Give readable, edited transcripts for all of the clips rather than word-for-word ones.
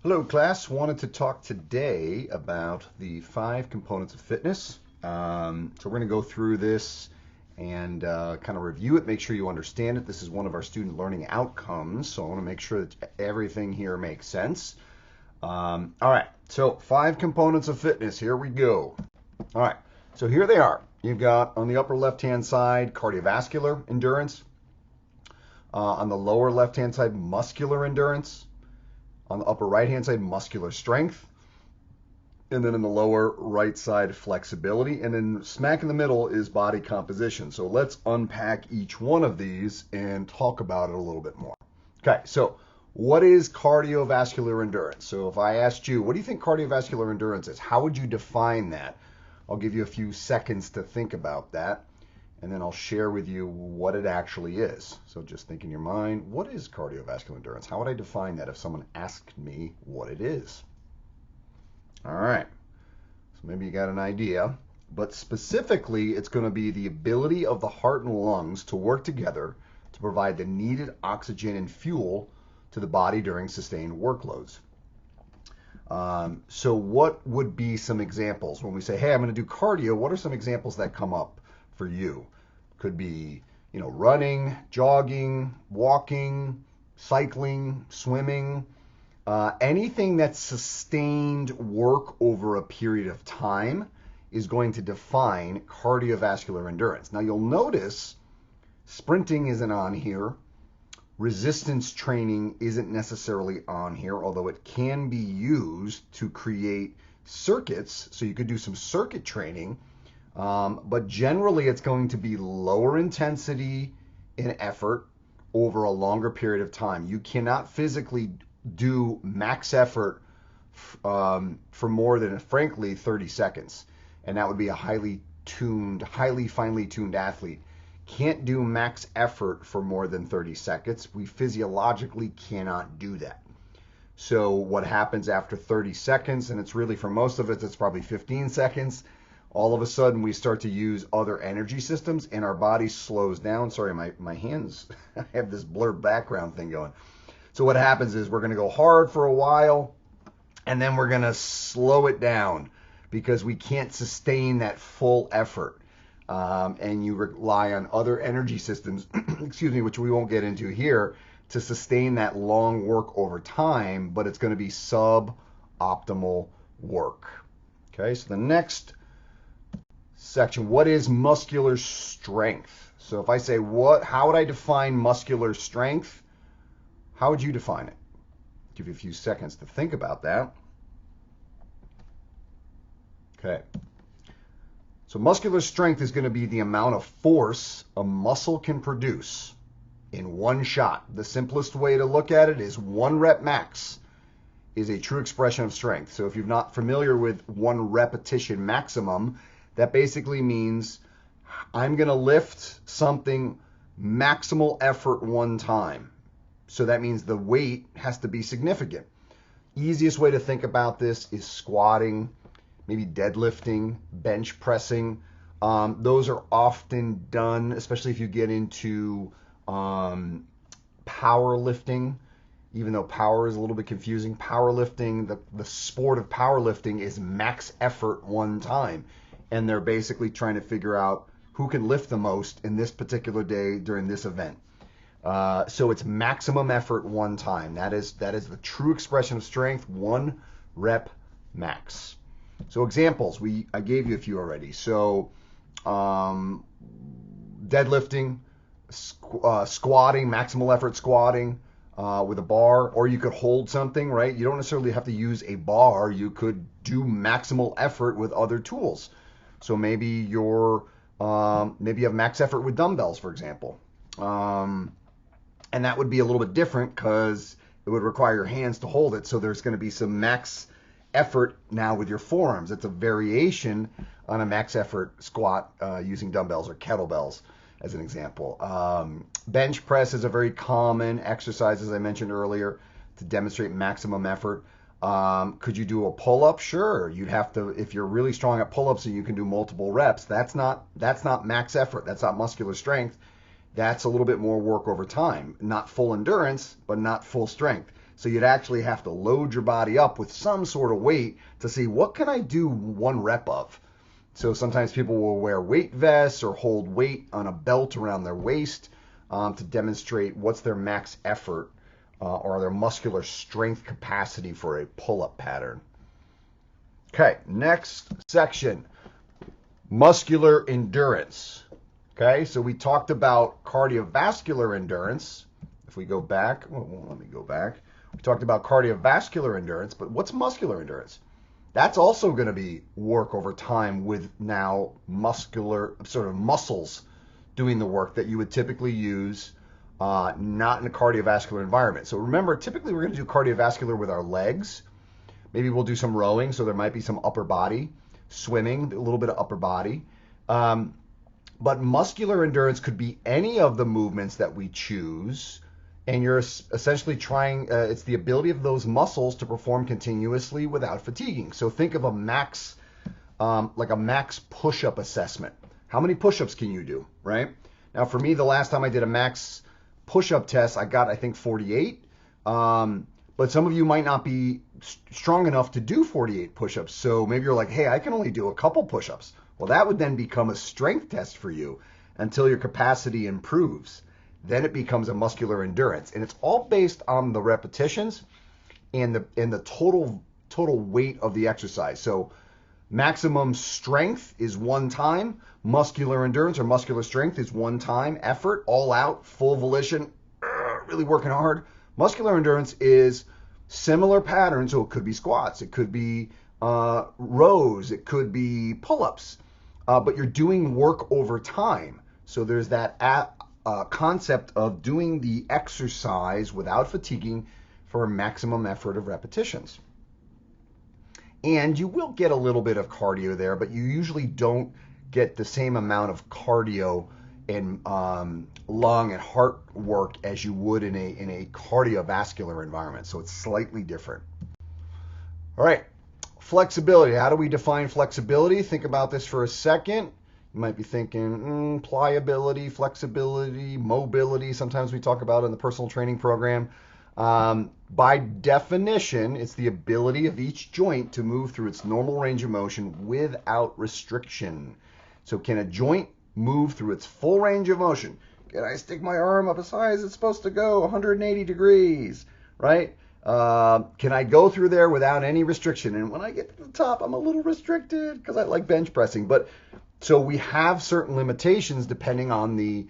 Hello, class. Wanted to talk today about the 5 components of fitness. So we're going to go through this and kind of review it, make sure you understand it. This is one of our student learning outcomes, so I want to make sure that everything here makes sense. All right, so 5 components of fitness. Here we go. All right, so here they are. You've got on the upper left-hand side cardiovascular endurance, on the lower left-hand side muscular endurance. On the upper right-hand side, muscular strength. And then in the lower right side, flexibility. And then smack in the middle is body composition. So let's unpack each one of these and talk about it a little bit more. Okay, so what is cardiovascular endurance? So if I asked you, what do you think cardiovascular endurance is? How would you define that? I'll give you a few seconds to think about that, and then I'll share with you what it actually is. So just think in your mind, what is cardiovascular endurance? How would I define that if someone asked me what it is? All right, so maybe you got an idea, but specifically, it's going to be the ability of the heart and lungs to work together to provide the needed oxygen and fuel to the body during sustained workloads. So what would be some examples when we say, hey, I'm going to do cardio? What are some examples that come up for you? Could be, running, jogging, walking, cycling, swimming, anything that's sustained work over a period of time is going to define cardiovascular endurance. Now you'll notice sprinting isn't on here. Resistance training isn't necessarily on here, although it can be used to create circuits. So you could do some circuit training, but generally it's going to be lower intensity in effort over a longer period of time. You cannot physically do max effort for more than, frankly, 30 seconds. And that would be a highly finely tuned athlete. Can't do max effort for more than 30 seconds. We physiologically cannot do that. So what happens after 30 seconds, and it's really for most of us, it's probably 15 seconds, all of a sudden we start to use other energy systems and our body slows down. Sorry, my hands, I have this blurred background thing going. So what happens is we're going to go hard for a while and then we're going to slow it down because we can't sustain that full effort. And you rely on other energy systems, excuse me, which we won't get into here, to sustain that long work over time, but it's going to be suboptimal work. Okay, so the next section, what is muscular strength? So if I say, how would I define muscular strength? How would you define it? Give you a few seconds to think about that. Okay. So muscular strength is going to be the amount of force a muscle can produce in one shot. The simplest way to look at it is 1 rep max is a true expression of strength. So if you're not familiar with 1 repetition maximum, that basically means I'm going to lift something maximal effort 1 time. So that means the weight has to be significant. Easiest way to think about this is squatting, maybe deadlifting, bench pressing. Those are often done, especially if you get into powerlifting, even though power is a little bit confusing. Powerlifting, the sport of powerlifting is max effort 1 time. And they're basically trying to figure out who can lift the most in this particular day during this event. So it's maximum effort 1 time. That is the true expression of strength, 1 rep max. So examples, I gave you a few already. So deadlifting, squatting, maximal effort squatting with a bar, or you could hold something, right? You don't necessarily have to use a bar. You could do maximal effort with other tools. So maybe you have max effort with dumbbells, for example. And that would be a little bit different because it would require your hands to hold it. So there's going to be some max effort now with your forearms. It's a variation on a max effort squat using dumbbells or kettlebells as an example. Bench press is a very common exercise, as I mentioned earlier, to demonstrate maximum effort. Could you do a pull-up? Sure. You'd have to, if you're really strong at pull-ups and you can do multiple reps, that's not max effort. That's not muscular strength. That's a little bit more work over time. Not full endurance, but not full strength. So you'd actually have to load your body up with some sort of weight to see what can I do 1 rep of. So sometimes people will wear weight vests or hold weight on a belt around their waist to demonstrate what's their max effort or their muscular strength capacity for a pull-up pattern. Okay, next section, muscular endurance. Okay, so we talked about cardiovascular endurance. If we go back, well, let me go back. We talked about cardiovascular endurance, but what's muscular endurance? That's also going to be work over time with now muscular, sort of muscles doing the work that you would typically use not in a cardiovascular environment. So remember, typically we're going to do cardiovascular with our legs. Maybe we'll do some rowing, so there might be some upper body, swimming, a little bit of upper body. But muscular endurance could be any of the movements that we choose, and you're essentially trying, it's the ability of those muscles to perform continuously without fatiguing. So think of a max, like a max push-up assessment. How many push-ups can you do, right? Now for me, the last time I did a max push-up test, I got, I think, 48. But some of you might not be strong enough to do 48 push-ups. So maybe you're like, hey, I can only do a couple push-ups. Well, that would then become a strength test for you until your capacity improves. Then it becomes a muscular endurance. And it's all based on the repetitions and the total weight of the exercise. So maximum strength is 1 time. Muscular endurance or muscular strength is 1 time effort, all out, full volition, really working hard. Muscular endurance is similar patterns, so it could be squats, it could be rows, it could be pull-ups, but you're doing work over time. So there's that concept of doing the exercise without fatiguing for a maximum effort of repetitions. And you will get a little bit of cardio there, but you usually don't get the same amount of cardio and lung and heart work as you would in a cardiovascular environment. So it's slightly different. All right, flexibility. How do we define flexibility? Think about this for a second. You might be thinking pliability, flexibility, mobility. Sometimes we talk about it in the personal training program. By definition, it's the ability of each joint to move through its normal range of motion without restriction. So can a joint move through its full range of motion? Can I stick my arm up as high as it's supposed to go, 180 degrees, right? Can I go through there without any restriction? And when I get to the top, I'm a little restricted because I like bench pressing. But so we have certain limitations depending on the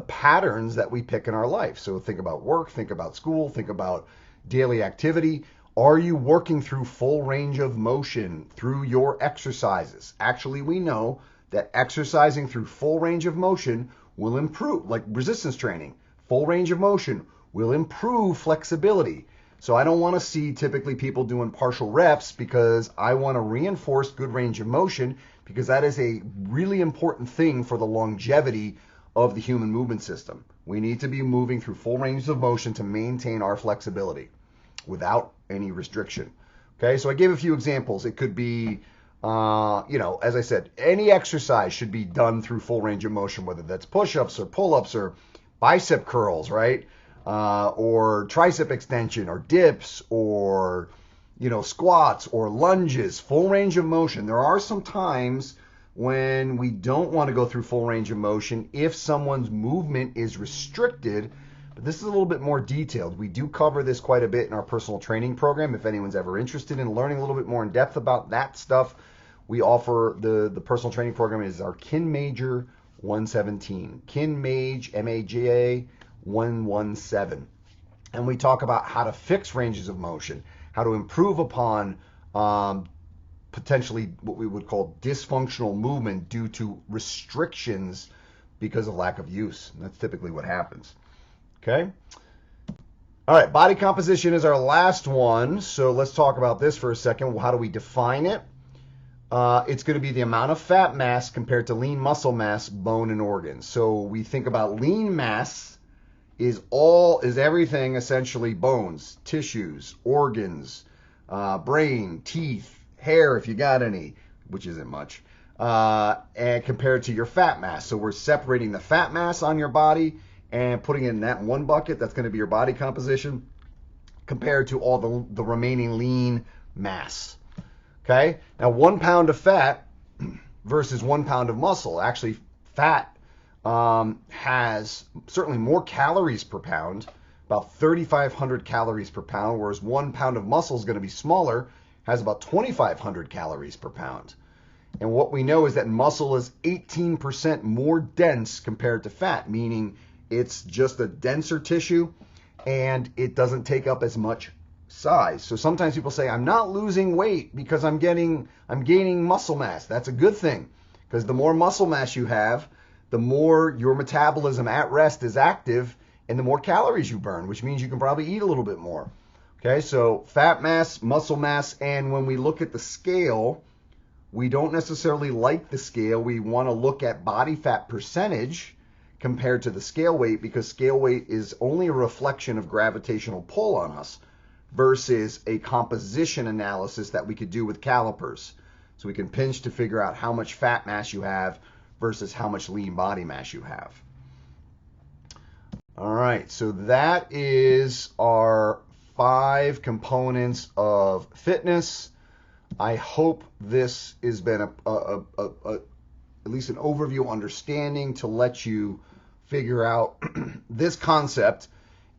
patterns that we pick in our life. So think about work, think about school, think about daily activity. Are you working through full range of motion through your exercises? Actually, we know that exercising through full range of motion will improve, like resistance training. Full range of motion will improve flexibility. So I don't want to see typically people doing partial reps because I want to reinforce good range of motion because that is a really important thing for the longevity of the human movement system. We need to be moving through full range of motion to maintain our flexibility without any restriction. Okay, so I gave a few examples. It could be, as I said, any exercise should be done through full range of motion, whether that's push-ups or pull-ups or bicep curls, right? Or tricep extension or dips or, squats or lunges, full range of motion. There are some times when we don't want to go through full range of motion if someone's movement is restricted. But this is a little bit more detailed. We do cover this quite a bit in our personal training program. If anyone's ever interested in learning a little bit more in depth about that stuff, we offer the personal training program is our KinMager 117. KinMage, M-A-G-A 117. And we talk about how to fix ranges of motion, how to improve upon potentially what we would call dysfunctional movement due to restrictions because of lack of use. And that's typically what happens. Okay. All right. Body composition is our last one. So let's talk about this for a second. How do we define it? It's going to be the amount of fat mass compared to lean muscle mass, bone, and organs. So we think about lean mass is everything essentially bones, tissues, organs, brain, teeth, hair if you got any, which isn't much, and compared to your fat mass. So we're separating the fat mass on your body and putting it in that one bucket. That's going to be your body composition. compared to all the remaining lean mass. Okay? Now, 1 pound of fat versus 1 pound of muscle. Actually, fat has certainly more calories per pound, about 3,500 calories per pound, whereas 1 pound of muscle is going to be smaller, has about 2,500 calories per pound. And what we know is that muscle is 18% more dense compared to fat, meaning it's just a denser tissue and it doesn't take up as much size. So sometimes people say, I'm not losing weight because I'm gaining muscle mass. That's a good thing, because the more muscle mass you have, the more your metabolism at rest is active and the more calories you burn, which means you can probably eat a little bit more. Okay, so fat mass, muscle mass, and when we look at the scale, we don't necessarily like the scale. We want to look at body fat percentage compared to the scale weight, because scale weight is only a reflection of gravitational pull on us versus a composition analysis that we could do with calipers. So we can pinch to figure out how much fat mass you have versus how much lean body mass you have. All right, so that is our 5 components of fitness. I hope this has been at least an overview understanding to let you figure out this concept,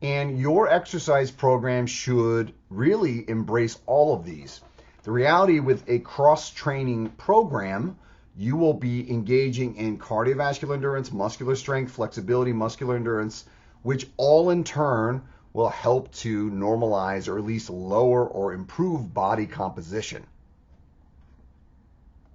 and your exercise program should really embrace all of these. The reality with a cross-training program, you will be engaging in cardiovascular endurance, muscular strength, flexibility, muscular endurance, which all in turn will help to normalize or at least lower or improve body composition.